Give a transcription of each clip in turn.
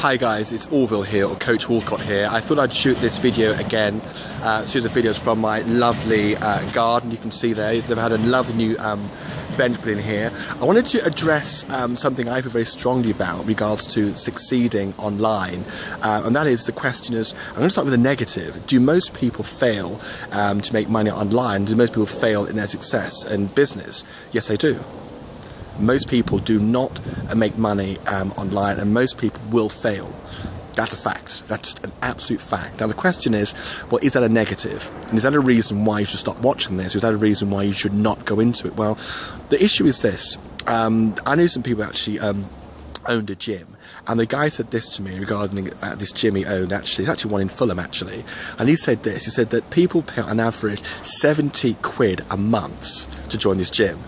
Hi guys, it's Orville here, or Coach Walcott here. I thought I'd shoot this video again, series of videos from my lovely garden. You can see there, they've had a lovely new bench put in here. I wanted to address something I feel very strongly about in regards to succeeding online, and that is the question is, I'm going to start with a negative. Do most people fail to make money online? Do most people fail in their success in business? Yes, they do. Most people do not make money online, and most people will fail. That's a fact. That's just an absolute fact. Now the question is, well, is that a negative? And is that a reason why you should stop watching this? Is that a reason why you should not go into it? Well, the issue is this. I know some people actually owned a gym, and the guy said this to me regarding this gym he owned. Actually, it's actually one in Fulham actually, and he said this. He said that people pay on average 70 quid a month to join this gym.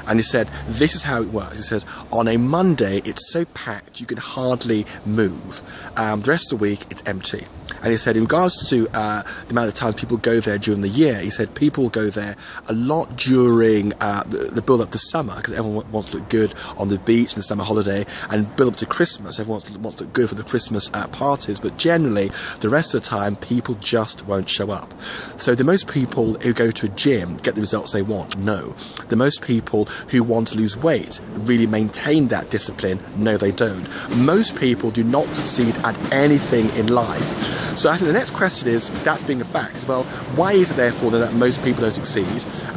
And he said, this is how it works. He says, on a Monday, it's so packed you can hardly move. The rest of the week, it's empty. And he said, in regards to the amount of times people go there during the year, he said people go there a lot during the build-up to summer, because everyone wants to look good on the beach in the summer holiday, and build up to Christmas. Everyone wants to look good for the Christmas parties, but generally, the rest of the time, people just won't show up. So the most people who go to a gym get the results they want? No. The most people who want to lose weight really maintain that discipline? No, they don't. Most people do not succeed at anything in life. So I think the next question is, that's being a fact, well, why is it therefore that most people don't succeed?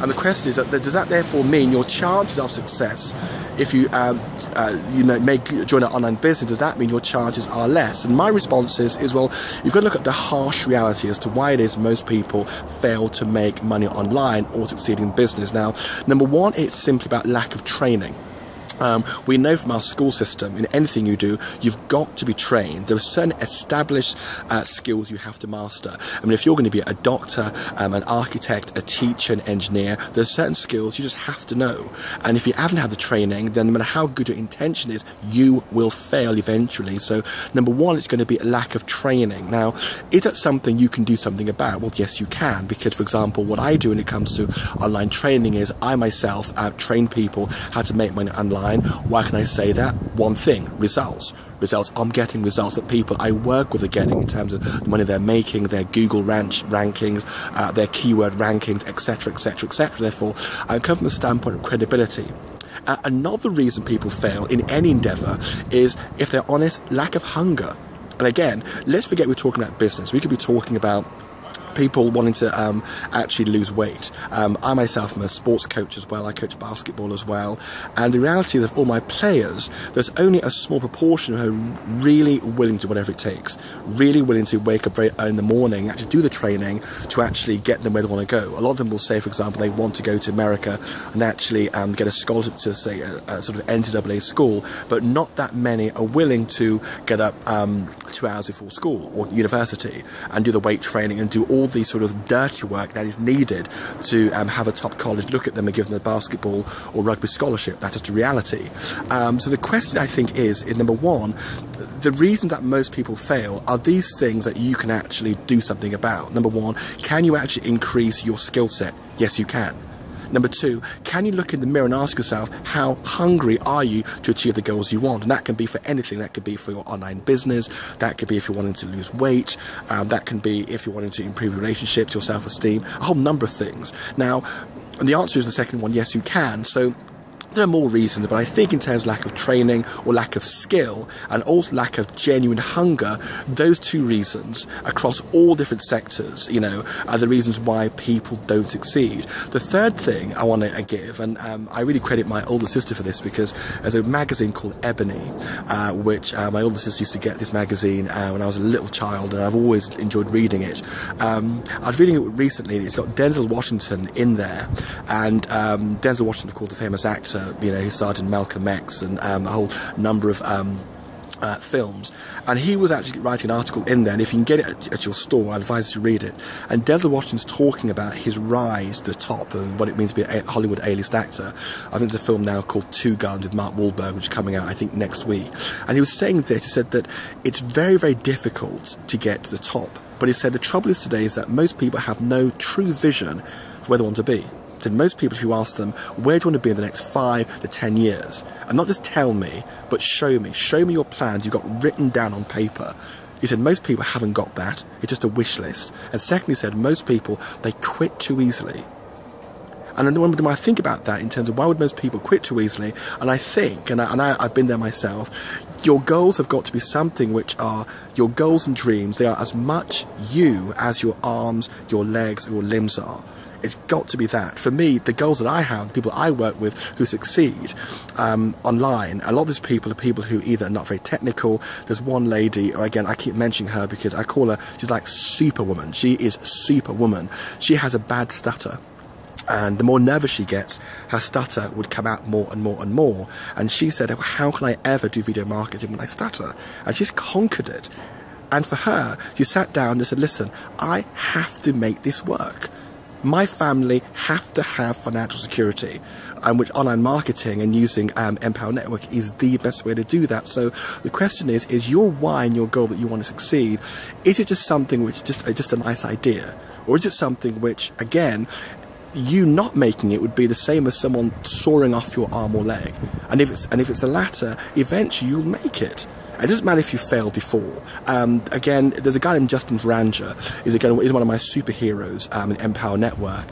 And the question is, does that therefore mean your chances of success, if you join an online business, does that mean your chances are less? And my response is, well, you've got to look at the harsh reality as to why it is most people fail to make money online or succeed in business. Now, number one, it's simply about lack of training. We know from our school system, in anything you do, you've got to be trained. There are certain established skills you have to master. I mean, if you're going to be a doctor, an architect, a teacher, an engineer, there are certain skills you just have to know. And if you haven't had the training, then no matter how good your intention is, you will fail eventually. So, number one, it's going to be a lack of training. Now, is that something you can do something about? Well, yes, you can. Because, for example, what I do when it comes to online training is I myself train people how to make money online. Why can I say that? One thing, results. I'm getting results that people I work with are getting in terms of the money they're making, their Google rankings, their keyword rankings, etc, etc, etc. Therefore, I come from the standpoint of credibility. Another reason people fail in any endeavour is, if they're honest, lack of hunger. And again, let's forget we're talking about business. We could be talking about people wanting to actually lose weight. I myself am a sports coach as well. I coach basketball as well, and the reality is, of all my players, there's only a small proportion who are really willing to do whatever it takes, really willing to wake up very early in the morning, actually do the training to actually get them where they want to go. A lot of them will say, for example, they want to go to America and actually get a scholarship to, say, a sort of NCAA school, but not that many are willing to get up 2 hours before school or university and do the weight training and do all the sort of dirty work that is needed to have a top college look at them and give them a basketball or rugby scholarship. That's just a reality. So the question, I think, is number one, the reason that most people fail are these things that you can actually do something about. Number one, can you actually increase your skill set? Yes, you can. Number two, can you look in the mirror and ask yourself, how hungry are you to achieve the goals you want? And that can be for anything. That could be for your online business. That could be if you're wanting to lose weight. That can be if you're wanting to improve relationships, your self-esteem, a whole number of things. Now, and the answer is the second one, yes, you can. So there are more reasons, but I think in terms of lack of training or lack of skill and also lack of genuine hunger, those two reasons across all different sectors, are the reasons why people don't succeed. The third thing I want to give, and I really credit my older sister for this, because there's a magazine called Ebony, which my older sister used to get this magazine when I was a little child, and I've always enjoyed reading it. I was reading it recently, and it's got Denzel Washington in there, and Denzel Washington, of course, the famous actor, he starred in Malcolm X and a whole number of films, and he was actually writing an article in there, and if you can get it at your store, I advise you to read it. And Denzel Washington's talking about his rise to the top and what it means to be a Hollywood A-list actor. I think there's a film now called Two Guns with Mark Wahlberg, which is coming out, I think, next week. And he was saying this, he said that it's very, very difficult to get to the top. But he said the trouble is today is that most people have no true vision for where they want to be. I said, most people, if you ask them, where do you want to be in the next 5 to 10 years? And not just tell me, but show me your plans you've got written down on paper. He said, most people haven't got that. It's just a wish list. And secondly, he said, most people, they quit too easily. And when I think about that in terms of why would most people quit too easily, and I think, and I've been there myself, your goals have got to be something which are your goals and dreams. They are as much you as your arms, your legs, your limbs are. It's got to be that. For me, the goals that I have, the people I work with who succeed online, a lot of these people are people who either are not very technical. There's one lady, or again, I keep mentioning her because I call her, she's like Superwoman. She is Superwoman. She has a bad stutter. And the more nervous she gets, her stutter would come out more and more and more. And she said, how can I ever do video marketing when I stutter? And she's conquered it. And for her, she sat down and said, listen, I have to make this work. My family have to have financial security, which online marketing and using Empower Network is the best way to do that. So the question is your why and your goal that you want to succeed, is it just something which is just a nice idea? Or is it something which, again, you not making it would be the same as someone sawing off your arm or leg? And if it's the latter, eventually you'll make it. It doesn't matter if you failed before. Again, there's a guy named Justin Veranga. He's one of my superheroes in Empower Network.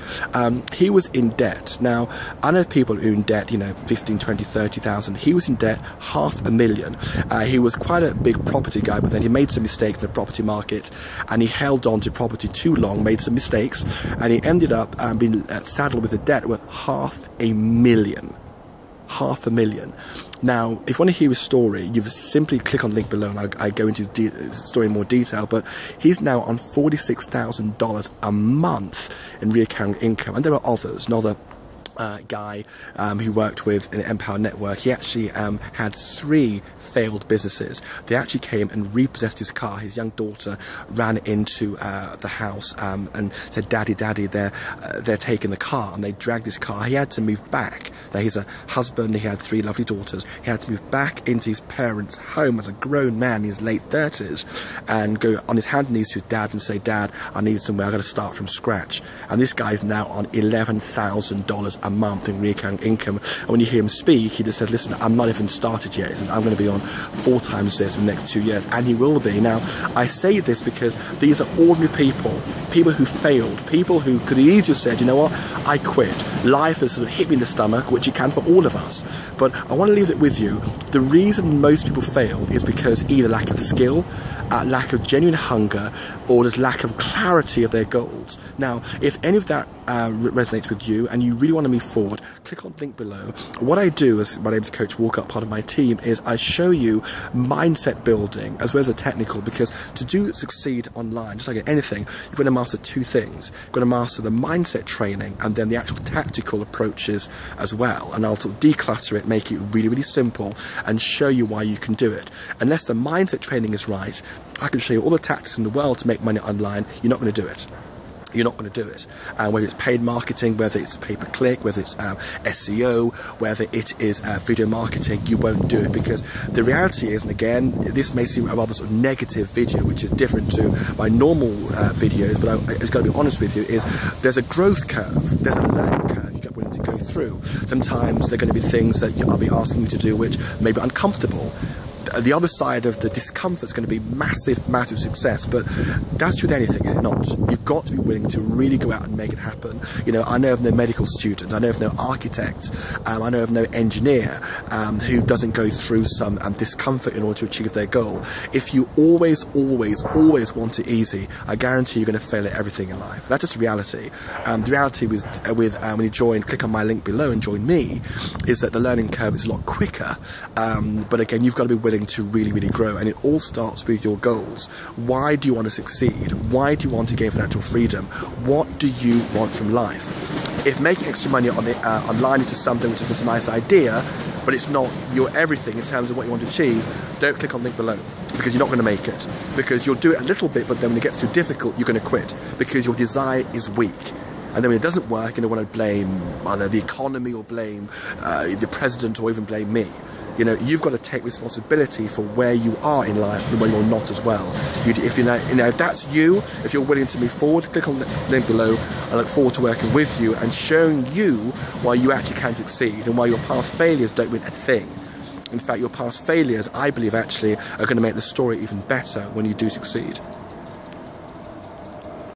He was in debt. Now, I know people who are in debt, 15, 20, 30,000. He was in debt $500,000. He was quite a big property guy, but then he made some mistakes in the property market, and he held on to property too long, made some mistakes, and he ended up being saddled with a debt worth $500,000. $500,000. Now, if you want to hear his story, you simply click on the link below, and I go into the story in more detail. But he's now on $46,000 a month in recurring income, and there are others. Another guy who worked with an Empower Network, he actually had 3 failed businesses. They actually came and repossessed his car. His young daughter ran into the house and said, "Daddy, Daddy, they're taking the car," and they dragged his car. He had to move back. Now, he's a husband, he had 3 lovely daughters. He had to move back into his parents' home as a grown man in his late 30s and go on his hands and knees to his dad and say, "Dad, I need somewhere, I've got to start from scratch." And this guy is now on $11,000 a month in recurring income. And when you hear him speak, he just says, "Listen, I'm not even started yet." He says, "I'm going to be on 4 times this in the next 2 years," and he will be. Now, I say this because these are ordinary people, people who failed, people who could easily have said, "You know what, I quit. Life has sort of hit me in the stomach," which it can for all of us. But I want to leave it with you. The reason most people fail is because either lack of skill, lack of genuine hunger, or there's lack of clarity of their goals. Now, if any of that resonates with you and you really want to move forward, click on the link below. What I do, as my name is Coach Walcott, part of my team, is I show you mindset building as well as the technical, because to succeed online, just like anything, you've got to master 2 things. You've got to master the mindset training and then the actual tactical approaches as well. And I'll sort of declutter it, make it really, really simple, and show you why you can do it. Unless the mindset training is right, I can show you all the tactics in the world to make money online. You're not going to do it. You're not going to do it. Whether it's paid marketing, whether it's pay-per-click, whether it's SEO, whether it is video marketing, you won't do it, because the reality is, and again, this may seem a rather sort of negative video, which is different to my normal videos, but I've got to be honest with you, is there's a growth curve, there's a learning curve you've got willing to go through. Sometimes there are going to be things that I'll be asking you to do which may be uncomfortable. The other side of the discomfort is going to be massive, massive success, but that's with anything, is it not? You've got to be willing to really go out and make it happen. I know of no medical student, I know of no architect, I know of no engineer who doesn't go through some discomfort in order to achieve their goal. If you always, always, always want it easy, I guarantee you're going to fail at everything in life. That's just reality. The reality with when you click on my link below and join me, is that the learning curve is a lot quicker, but again, you've got to be willing to really, really grow, and it all starts with your goals. Why do you want to succeed? Why do you want to gain financial freedom? What do you want from life? If making extra money online is just something which is just a nice idea, but it's not your everything in terms of what you want to achieve, don't click on the link below, because you're not going to make it. Because you'll do it a little bit, but then when it gets too difficult, you're going to quit, because your desire is weak. And then when it doesn't work, you don't want to blame, I don't know, the economy, or blame the president, or even blame me. You know, you've got to take responsibility for where you are in life and where you're not as well. If that's you, if you're willing to move forward, click on the link below. I look forward to working with you and showing you why you actually can succeed and why your past failures don't mean a thing. In fact, your past failures, I believe, actually are going to make the story even better when you do succeed.